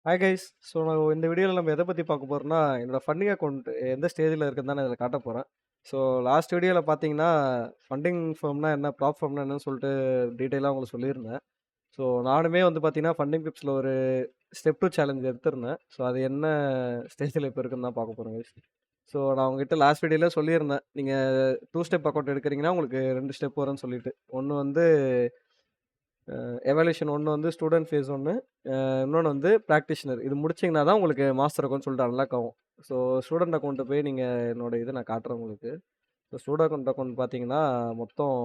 Hi guys. நான் இந்த வீடியோவில் நம்ம எதை பற்றி பார்க்க போகிறோம்னா, என்னோட ஃபண்டிங் அக்கௌண்ட் எந்த ஸ்டேஜில் இருக்குன்னு தான் நான் இதில் காட்ட போகிறேன். லாஸ்ட் வீடியோவில் பார்த்தீங்கன்னா, ஃபண்டிங் ஃபர்ம்னா என்ன, ப்ராப் ஃபர்ம்னா என்னன்னு சொல்லிட்டு டீட்டெயிலாக உங்களுக்கு சொல்லியிருந்தேன். நானுமே வந்து பார்த்தீங்கன்னா, ஃபண்டிங் டிப்ஸில் ஒரு ஸ்டெப் 2 சேலஞ்ச் எடுத்திருந்தேன். அது என்ன ஸ்டேஜில் இப்போ இருக்குன்னு தான் பார்க்க போகிறோம் கைஸ். நான் உங்ககிட்ட லாஸ்ட் வீடியோல சொல்லியிருந்தேன். நீங்கள் 2 ஸ்டெப் அக்கௌண்ட் எடுக்கிறீங்கன்னா, உங்களுக்கு 2 ஸ்டெப் வரும்னு சொல்லிட்டு. ஒன்று வந்து எவாலுவேஷன், ஒன்று வந்து ஸ்டூடெண்ட் ஃபேஸ் 1, இன்னொன்று வந்து ப்ராக்டிஷனர். இது முடிச்சிங்கன்னா தான் உங்களுக்கு மாஸ்டர் அக்கௌண்ட் சொல்லிட்டு அன்லாக் ஆகும். ஸ்டூடெண்ட் அக்கௌண்ட்டு போய் நீங்கள் என்னோட இதை நான் காட்டுறேன் உங்களுக்கு. ஸ்டூடெண்ட் அக்கௌண்ட் பார்த்தீங்கன்னா, மொத்தம்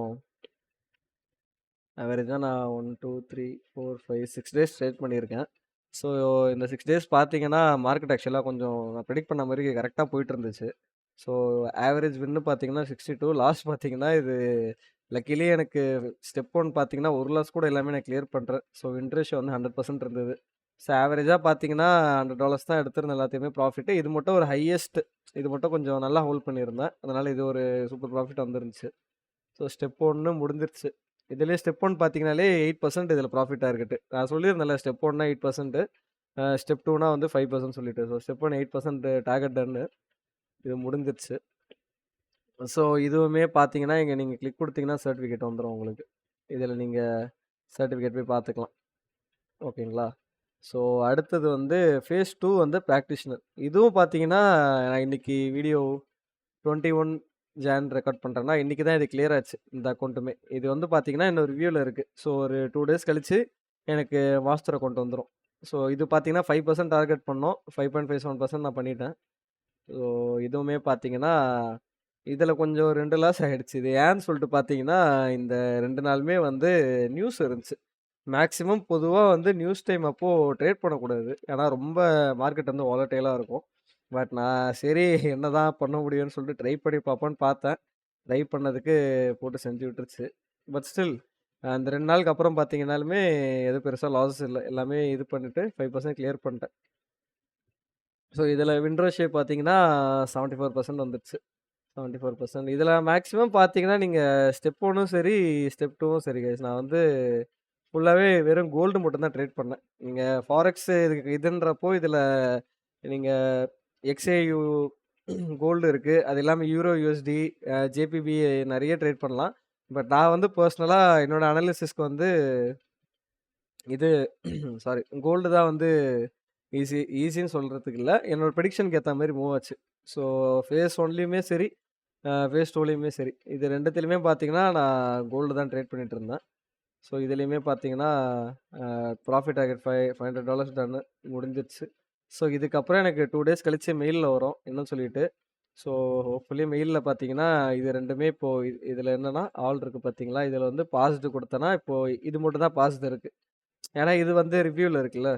ஆவரேஜாக நான் 1, 2, 3, 4, 5, 6 டேஸ் ட்ரேட் பண்ணியிருக்கேன். ஸோ இந்த 6 டேஸ் பார்த்தீங்கன்னா, மார்க்கெட் ஆக்சுவலாக கொஞ்சம் நான் ப்ரெடிக்ட் பண்ண மாதிரி கரெக்டாக போயிட்டு இருந்துச்சு. ஸோ ஆவரேஜ் வின்னு பார்த்தீங்கன்னா 62, லாஸ்ட் பார்த்தீங்கன்னா இது லக்கிலி எனக்கு ஸ்டெப் 1 பார்த்தீங்கன்னா 1 லாஸ் கூட எல்லாமே நான் கிளியர் பண்ணுறேன். வின் ரேஷியோ வந்து 100% இருந்தது. ஆவரேஜாக பார்த்தீங்கன்னா $100 தான் எடுத்திருந்தேன் எல்லாத்தையுமே ப்ராஃபிட்டு. இது மட்டும் ஒரு ஹையஸ்ட், இது மட்டும் கொஞ்சம் நல்லா ஹோல்ட் பண்ணியிருந்தேன். அதனால் இது ஒரு சூப்பர் ப்ராஃபிட் வந்துருந்துச்சு. ஸ்டெப் 1 முடிஞ்சிருச்சு. இதுலேயே ஸ்டெப் 1 பார்த்தீங்கனாலே 8% இதில் ப்ராஃபிட் டார்கெட்டு. நான் சொல்லியிருந்தேன்ல ஸ்டெப் 1னா 8%, ஸ்டெப் 2னா வந்து 5% சொல்லிட்டு. ஸ்டெப் 1 8% டார்கெட் டன்னு. இது முடிஞ்சிருச்சு. இதுவுமே பார்த்தீங்கன்னா, இங்கே நீங்கள் கிளிக் கொடுத்தீங்கன்னா சர்டிஃபிகேட் வந்துரும் உங்களுக்கு. இதில் நீங்கள் சர்டிஃபிகேட் போய் பார்த்துக்கலாம். ஓகேங்களா? அடுத்தது வந்து ஃபேஸ் 2 வந்து ப்ராக்டிஷனர். இதுவும் பார்த்தீங்கன்னா, நான் இன்னைக்கு வீடியோ 21 ஜான் ரெக்கார்ட் பண்ணுறேன்னா, இன்னைக்கு தான் இது கிளியர் ஆச்சு இந்த அக்கௌண்ட்டுமே. இது வந்து பார்த்தீங்கன்னா, இன்னும் ரிவ்யூவில் இருக்குது. ஒரு 2 டேஸ் கழிச்சு எனக்கு மாஸ்டர் அக்கௌண்ட் வந்துரும். இது பார்த்தீங்கன்னா 5% டார்கெட் பண்ணோம். 5.57% நான் பண்ணிட்டேன். இதுவுமே பார்த்தீங்கன்னா, இதில கொஞ்சம் 2 லாஸ் ஆயிடுச்சு. இது ஏன்னு சொல்லிட்டு பார்த்தீங்கன்னா, இந்த 2 நாளுமே வந்து நியூஸ் இருந்துச்சு. மேக்ஸிமம் பொதுவா வந்து நியூஸ் டைம் அப்போ ட்ரேட் பண்ணக்கூடாது. ஏன்னா ரொம்ப மார்க்கெட் வந்து வாலடைலா இருக்கும். பட் நான் சரி என்னதான் பண்ண முடியும்னு சொல்லிட்டு ட்ரை பண்ணி பார்ப்போம்ன்னு பார்த்தேன். ட்ரை பண்ணதுக்கு போட்டு செஞ்சு விட்டுருச்சு. பட் ஸ்டில் அந்த 2 நாளுக்கு அப்புறம் பார்த்தீங்கன்னாலுமே எதுவும் பெருசா லாஸஸ் இல்ல. எல்லாமே இது பண்ணிட்டு 5% கிளியர் பண்ணிட்டேன். இதில வின் ரேஷியோ பார்த்தீங்கன்னா 74% வந்துருச்சு. 74%. இதில மேக்ஸிமம் பார்த்தீங்கன்னா, நீங்க ஸ்டெப் 1ம் சரி, ஸ்டெப் 2வும் சரி கைஸ். நான் வந்து ஃபுல்லாவே வெறும் கோல்டு மட்டும் தான் ட்ரேட் பண்ணேன். நீங்க ஃபாரெக்ஸ் இதுன்றப்போ இதில நீங்க XAU கோல்டு இருக்கு. அது இல்லாம யூரோ USD, JPB நெறைய ட்ரேட் பண்ணலாம். பட் நான் வந்து பெர்சனலா என்னோட அனாலிசிஸ்க்கு வந்து இது சாரி கோல்டு தான் வந்து ஈஸின்னு சொல்றதுக்கு இல்ல. என்னோட ப்ரெடிக்ஷனுக்கு ஏத்த மாரி மூவ் ஆச்சு. ஸோ ஃபேஸ் 1லயுமே சரி, ஃபேஸ் 2லயுமே சரி. இது 2த்துலயுமே பார்த்தீங்கன்னா, நான் கோல்டு தான் ட்ரேட் பண்ணிட்டு இருந்தேன். இதுலயுமே பார்த்தீங்கன்னா, ப்ராஃபிட் டார்கெட் $500 டன்னு முடிஞ்சிருச்சு. இதுக்கப்புறம் எனக்கு 2 டேஸ் கழிச்சு மெயில்ல வரும் என்னன்னு சொல்லிட்டு. ஹோப்ஃபுல்லி மெயில்ல பார்த்தீங்கன்னா, இது 2மே இப்போ இதுல என்னன்னா, ஆல் இருக்கு பார்த்தீங்களா? இதுல வந்து பாஸ்டு குடுத்தேன்னா, இப்போ இது மட்டும் தான் பாஸ்டு இருக்கு. ஏன்னா இது வந்து ரிவ்யூல இருக்குல்ல.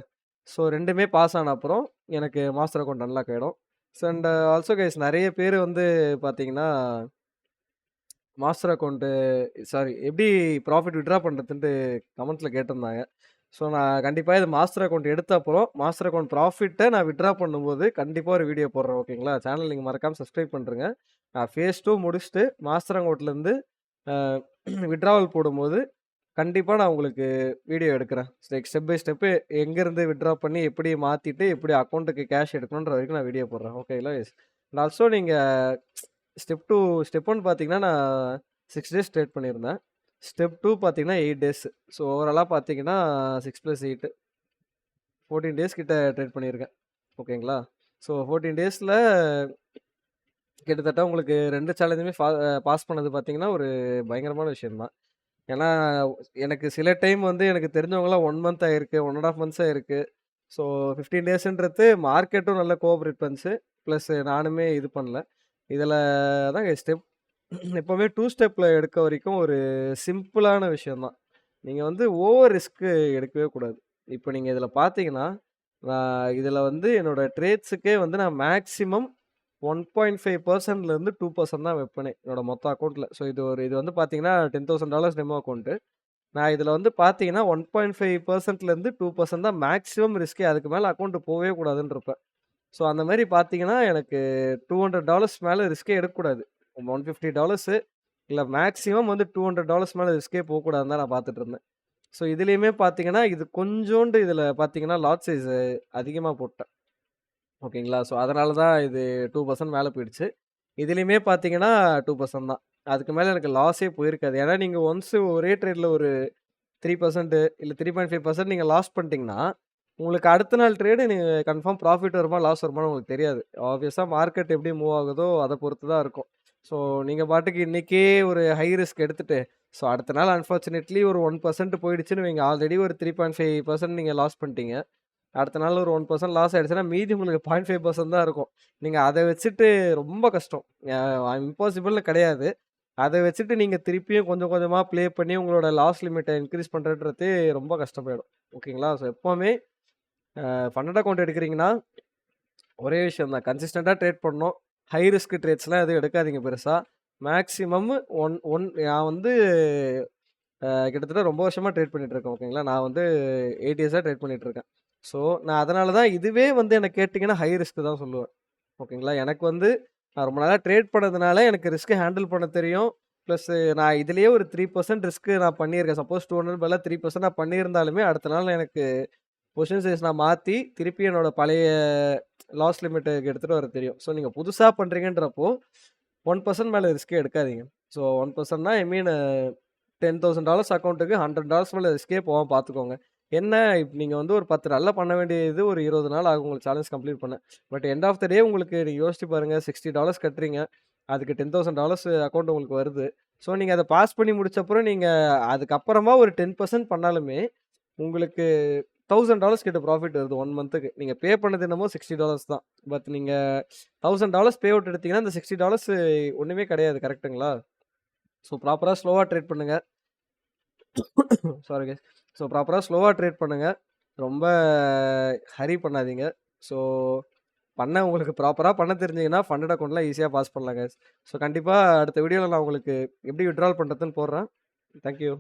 2மே பாஸ் ஆன அப்புறம் எனக்கு மாஸ்டர் அக்கவுண்ட் அன்லாக் ஆயிடும். அண்ட் ஆல்சோ கைஸ் நெறைய பேரு வந்து பார்த்தீங்கன்னா, மாஸ்டர் அக்கவுண்ட் சாரி எப்படி ப்ராஃபிட் வித்ட்ரா பண்றதுன்ட்டு கமெண்ட்ல கேட்டிருந்தாங்க. நான் கண்டிப்பா இது மாஸ்டர் அக்கவுண்ட் எடுத்த அப்புறம், மாஸ்டர் அக்கவுண்ட் ப்ராஃபிட்ட நான் வித்ட்ரா பண்ணும்போது கண்டிப்பா ஒரு வீடியோ போடுறேன். ஓகேங்களா? சேனல் நீங்க மறக்காம சப்ஸ்கிரைப் பண்ருங்க. நான் ஃபேஸ் 2 முடிச்சுட்டு மாஸ்டர் அக்கவுண்ட்லேருந்து அ வித்ட்ராவல் போடும்போது கண்டிப்பா நான் உங்களுக்கு வீடியோ எடுக்கிறேன். ஸ்டெப் பை ஸ்டெப் எங்கேருந்து வித்ட்ரா பண்ணி எப்படி மாத்திட்டு, எப்படி அக்கவுண்ட்டுக்கு கேஷ் எடுக்கணுன்ற வரைக்கும் நான் வீடியோ போடுறேன். ஓகேங்களா? எஸ். அண்ட் ஆல்சோ நீங்க ஸ்டெப் 2 ஸ்டெப் 1 பார்த்தீங்கன்னா, நான் 6 டேஸ் ட்ரேட் பண்ணியிருந்தேன். ஸ்டெப் 2 பார்த்தீங்கன்னா 8 டேஸ். ஓவராலா பார்த்தீங்கன்னா 6 + 8 14 டேஸ் கிட்ட ட்ரேட் பண்ணியிருக்கேன். ஓகேங்களா? 14 டேஸ்ல கிட்டத்தட்ட உங்களுக்கு 2 சேலஞ்சுமே பாஸ் பண்ணது பார்த்தீங்கன்னா, ஒரு பயங்கரமான விஷயம் தான். ஏன்னா, எனக்கு சில டைம் வந்து எனக்கு தெரிஞ்சவங்கலாம் 1 மந்த் ஆயிருக்கு, 1 1/2 மந்த்ஸ் ஆயிருக்கு. 15 டேஸ்ன்றது மார்க்கெட்டும் நல்லா கோஆப்பரேட் பண்ணுச்சு. ப்ளஸ் நானுமே இது பண்ணல. இதில அதாங்க ஸ்டெப் எப்பவுமே 2 ஸ்டெப்ல எடுக்க வரைக்கும் ஒரு சிம்பிளான விஷயம் தான். நீங்க வந்து ஓவர் ரிஸ்க் எடுக்கவே கூடாது. இப்ப நீங்க இதில பார்த்தீங்கன்னா, நான் இதில வந்து என்னோட ட்ரேட்ஸுக்கே வந்து நான் மேக்ஸிமம் 1.5%லேருந்து 2% தான் வைப்பேனே, என்னோட மொத்த அக்கவுண்ட்ல. இது வந்து பார்த்தீங்கன்னா $10,000 டெமோ அக்கவுண்ட். நான் இதில வந்து பார்த்தீங்கன்னா 1.5%லேருந்து 2% தான் மேக்ஸிமம் ரிஸ்கே. அதுக்கு மேல அக்கவுண்ட் போவே கூடாதுன்னு இருப்பேன். அந்த மாரி பார்த்தீங்கன்னா, எனக்கு $200 மேல ரிஸ்கே எடுக்கக்கூடாது. $150 இல்ல மேக்ஸிமம் வந்து $200 மேல ரிஸ்கே போக்கூடாதுன்னு தான் நான் பார்த்துட்டு இருந்தேன். ஸோ இதுலயுமே பார்த்தீங்கன்னா, இது கொஞ்சோண்டு இதுல பார்த்தீங்கன்னா, லாட் சைஸ் அதிகமா போட்டேன். ஓகேங்களா? ஸோ அதனால தான் இது 2% மேல போயிடுச்சு. இதுலயுமே பார்த்தீங்கன்னா 2% தான். அதுக்கு மேல எனக்கு லாஸே போயிருக்காது. ஏன்னா நீங்க ஒன்ஸ் ஒரே ட்ரேட்ல ஒரு 3% இல்ல 3.5% நீங்க லாஸ் பண்ணிட்டீங்கன்னா, உங்களுக்கு அடுத்த நாள் ட்ரேடு நீங்க கன்ஃபார்ம் ப்ராஃபிட் வருமா, லாஸ் வருமான்னு உங்களுக்கு தெரியாது. ஆப்வியஸா மார்க்கெட் எப்படி மூவ் ஆகுதோ அத பொறுத்து தான் இருக்கும். ஸோ நீங்க பாட்டுக்கு இன்னைக்கே ஒரு ஹை ரிஸ்க் எடுத்துட்டு, ஸோ அடுத்த நாள் அன்பார்ச்சுனேட்லி ஒரு 1% போயிடுச்சுன்னு வைங்க. ஆல்ரெடி ஒரு 3.5% நீங்க லாஸ் பண்ணிட்டீங்க. அடுத்த நாள் ஒரு 1% லாஸ் ஆயிடுச்சுன்னா, மீதி உங்களுக்கு 0.5% தான் இருக்கும். நீங்க அத வச்சுட்டு ரொம்ப கஷ்டம். இம்பாசிபிள்னு கிடையாது. அத வச்சுட்டு நீங்க திருப்பியும் கொஞ்சம் கொஞ்சமா ப்ளே பண்ணி உங்களோட லாஸ் லிமிட்ட இன்கிரீஸ் பண்றதுன்றதே ரொம்ப கஷ்டமாயிடும். ஓகேங்களா? ஸோ எப்பவுமே ஃபண்டட் அக்கவுண்ட் எடுக்கிறீங்கன்னா, ஒரே விஷயம் தான். கன்சிஸ்டன்ட்டா ட்ரேட் பண்ணணும். ஹை ரிஸ்க் ட்ரேட்ஸ்லாம் எதுவும் எடுக்காதீங்க பெருசா. மேக்ஸிமம் ஒன் ஒன் நான் வந்து கிட்டத்தட்ட ரொம்ப வருஷமா ட்ரேட் பண்ணிட்டு இருக்கேன். ஓகேங்களா? நான் வந்து 8 இயர்ஸா ட்ரேட் பண்ணிட்டு இருக்கேன். ஸோ நான் அதனால தான் இதுவே வந்து என்ன கேட்டீங்கன்னா, ஹை ரிஸ்க் தான் சொல்லுவேன். ஓகேங்களா? எனக்கு வந்து நான் ரொம்ப நாளா ட்ரேட் பண்ணதுனால எனக்கு ரிஸ்க்க ஹேண்டில் பண்ண தெரியும். ப்ளஸ் நான் இதிலேயே ஒரு 3% ரிஸ்க் நான் பண்ணியிருக்கேன். சப்போஸ் 200 பதிலா 3% நான் பண்ணியிருந்தாலுமே, அடுத்த நாள் எனக்கு பொசிஷன் சைஸ் நான் மாத்தி, திருப்பி என்னோட பழைய லாஸ் லிமிட்டுக்கு எடுத்துட்டு வர தெரியும். ஸோ நீங்க புதுசா பண்றீங்கன்றப்போ, 1% மேல ரிஸ்கே எடுக்காதீங்க. ஸோ 1%னா ஐ மீன் $10,000 அக்கவுண்ட்டுக்கு $100 மேல ரிஸ்கே போகாம பார்த்துக்கோங்க. என்ன நீங்க வந்து ஒரு 10 நாள்ல பண்ண வேண்டியது ஒரு 20 நாள் ஆகும் உங்களுக்கு சேலஞ்ச் கம்ப்ளீட் பண்ண. பட் எண்ட் ஆஃப் த டே உங்களுக்கு நீங்க யோசிச்சு பாருங்க $60 கட்டுறீங்க. அதுக்கு $10,000 அக்கவுண்ட் உங்களுக்கு வருது. ஸோ நீங்க அத பாஸ் பண்ணி முடிச்சப்புறம் நீங்க அதுக்கப்புறமா ஒரு 10% பண்ணாலுமே, உங்களுக்கு $1,000 கிட்ட ப்ராஃபிட் வருது 1 மந்த்துக்கு. நீங்க பே பண்ணது என்னமோ $60 தான். பட் நீங்க $1,000 பே அவுட் எடுத்தீங்கன்னா, அந்த $60 ஒண்ணுமே கிடையாது. கரெக்ட்டுங்களா? ஸோ ப்ராப்பரா ஸ்லோவா ட்ரேட் பண்ணுங்க. Sorry guys. ஸோ ப்ராப்பரா ஸ்லோவா ட்ரேட் பண்ணுங்க. ரொம்ப ஹரி பண்ணாதீங்க. ஸோ உங்களுக்கு ப்ராப்பரா பண்ண தெரிஞ்சீங்கன்னா, ஃபண்டட் அக்கவுண்ட்லாம் ஈஸியா பாஸ் பண்ணலாம் கைஸ். ஸோ கண்டிப்பா அடுத்த வீடியோல நான் உங்களுக்கு எப்படி வித்ட்ரால் பண்றதுன்னு போடுறேன். Thank you.